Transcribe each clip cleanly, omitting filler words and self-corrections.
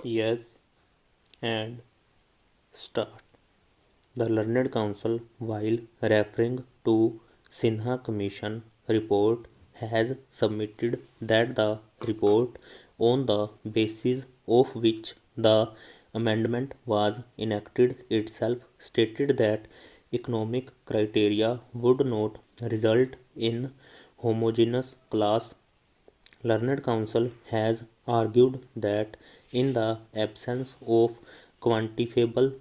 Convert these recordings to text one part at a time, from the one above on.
Yes, and start. The Learned Council, while referring to Sinha Commission report, has submitted that the report, on the basis of which the amendment was enacted itself, stated that economic criteria would not result in homogeneous class. Learned Counsel has argued that in the absence of quantifiable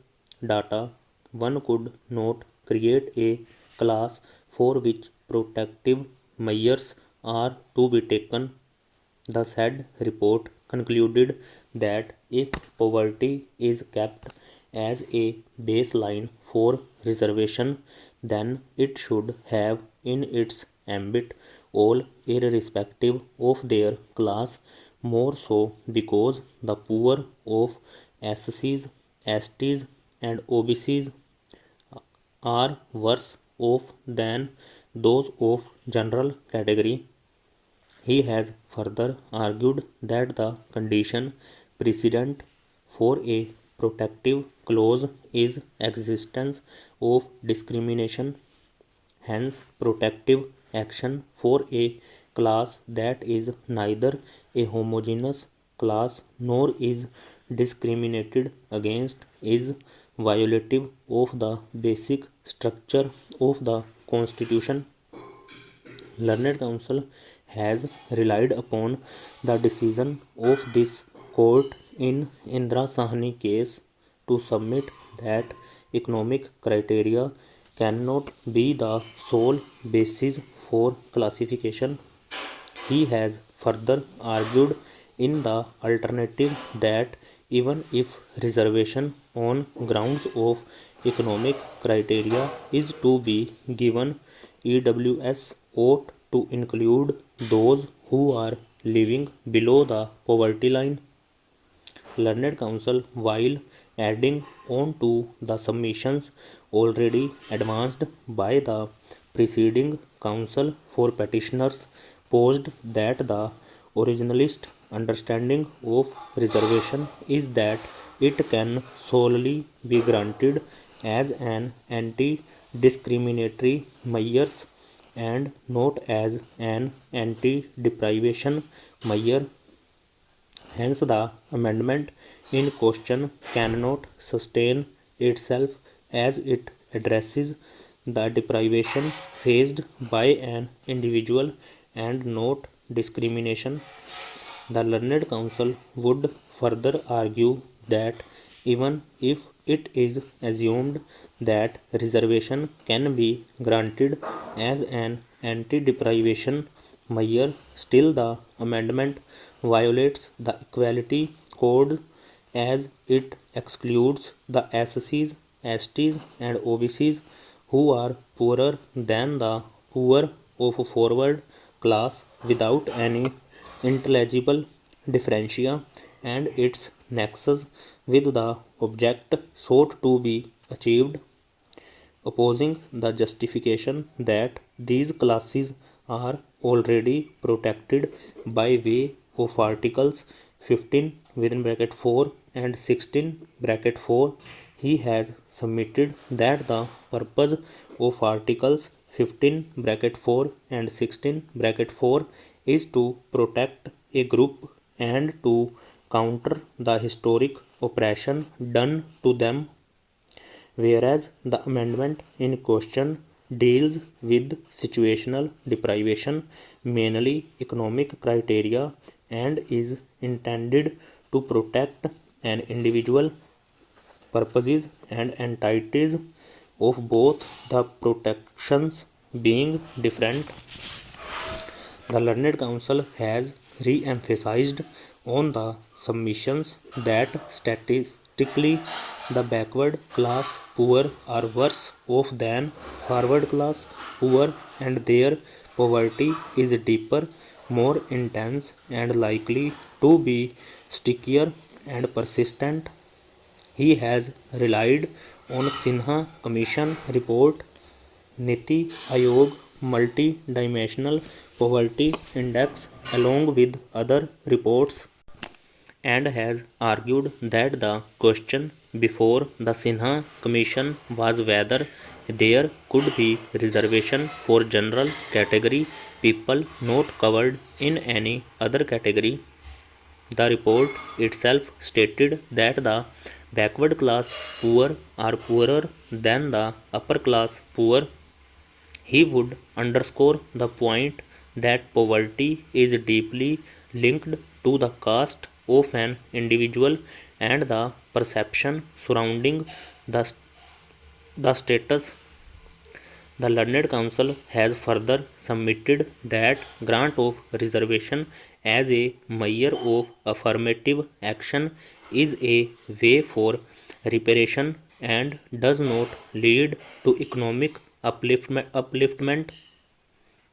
data, one could not create a class for which protective measures are to be taken. The said report concluded that if poverty is kept as a baseline for reservation, then it should have in its ambit all irrespective of their class, more so because the poor of SCs, STs, and OBCs are worse off than those of general category. He has further argued that the condition precedent for a protective clause is existence of discrimination. Hence, protective action for a class that is neither a homogeneous class nor is discriminated against is violative of the basic structure of the Constitution. Learned Counsel has relied upon the decision of this court in Indra Sahni case to submit that economic criteria cannot be the sole basis for classification. He has further argued in the alternative that even if reservation on grounds of economic criteria is to be given, EWS ought to include those who are living below the poverty line. Learned Counsel, while adding on to the submissions already advanced by the preceding counsel for petitioners, posed that the originalist understanding of reservation is that it can solely be granted as an anti-discriminatory measure and not as an anti-deprivation measure. Hence, the amendment in question cannot sustain itself as it addresses the deprivation faced by an individual and not discrimination. The Learned Counsel would further argue that even if it is assumed that reservation can be granted as an anti-deprivation measure, still the amendment violates the Equality Code as it excludes the SCs, STs, and OBCs who are poorer than the poor of forward class without any intelligible differentia, and its nexus with the object sought to be achieved, opposing the justification that these classes are already protected by way of Articles 15 within bracket 4 and 16 bracket 4. He has submitted that the purpose of Articles 15 bracket 4 and 16 bracket 4 is to protect a group and to counter the historic oppression done to them, whereas the amendment in question deals with situational deprivation, mainly economic criteria, and is intended to protect an individual purposes and entities of both the protections being different. The Learned Counsel has re-emphasized on the submissions that statistically the backward class poor are worse off than forward class poor, and their poverty is deeper, more intense, and likely to be stickier and persistent. He has relied on Sinha Commission report, Niti Aayog Multi-Dimensional Poverty Index, along with other reports and has argued that the question before the Sinha Commission was whether there could be reservation for general category people not covered in any other category. The report itself stated that the backward class poor are poorer than the upper class poor. He would underscore the point that poverty is deeply linked to the caste of an individual and the perception surrounding the, the status. The Learned Council has further submitted that grant of reservation as a measure of affirmative action is a way for reparation and does not lead to economic upliftment.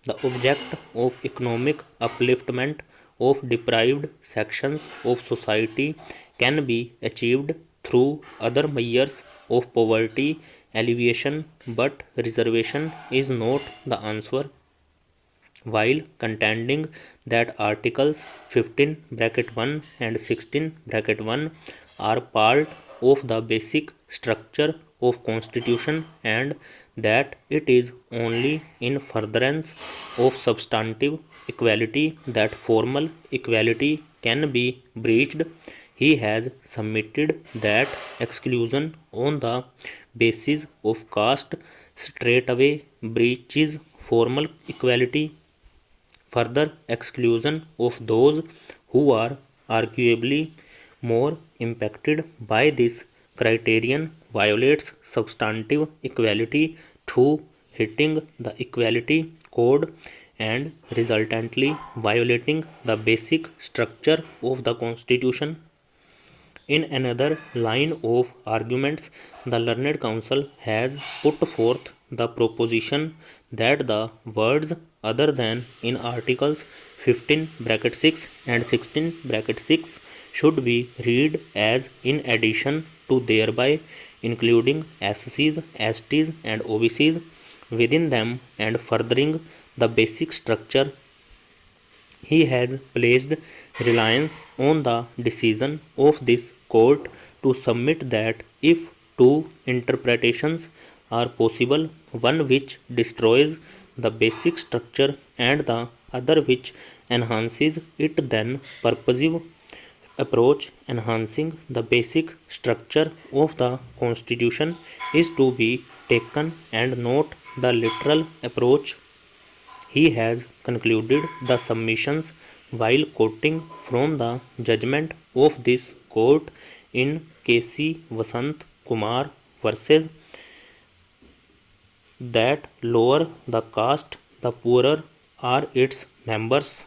The object of economic upliftment of deprived sections of society can be achieved through other measures of poverty alleviation, but reservation is not the answer. While contending that Articles 15(1) and 16(1) are part of the basic structure of Constitution and that it is only in furtherance of substantive equality that formal equality can be breached, he has submitted that exclusion on the basis of caste straightaway breaches formal equality. Further exclusion of those who are arguably more impacted by this criterion violates substantive equality through hitting the equality code and resultantly violating the basic structure of the Constitution. In another line of arguments, the Learned Council has put forth the proposition that the words other than in Articles 15(6) and 16(6) should be read as in addition to thereby including SCs, STs and OBCs within them and furthering the basic structure. He has placed reliance on the decision of this court to submit that if two interpretations are possible, one which destroys the basic structure and the other which enhances it, then purposive approach enhancing the basic structure of the Constitution is to be taken and not the literal approach. He has concluded the submissions while quoting from the judgment of this court in K.C. Vasant Kumar versus that lower the caste, the poorer are its members.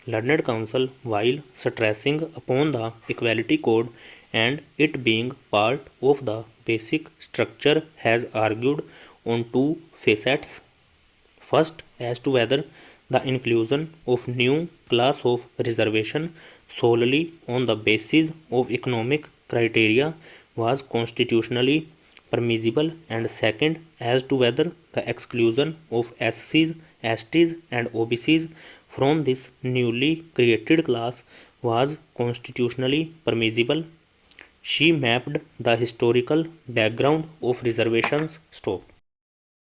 Learned Council, while stressing upon the Equality Code and it being part of the basic structure, has argued on two facets. First, as to whether the inclusion of new class of reservation solely on the basis of economic criteria was constitutionally permissible, and second, as to whether the exclusion of SCs, STs and OBCs from this newly created class was constitutionally permissible. She mapped the historical background of reservations. Stop.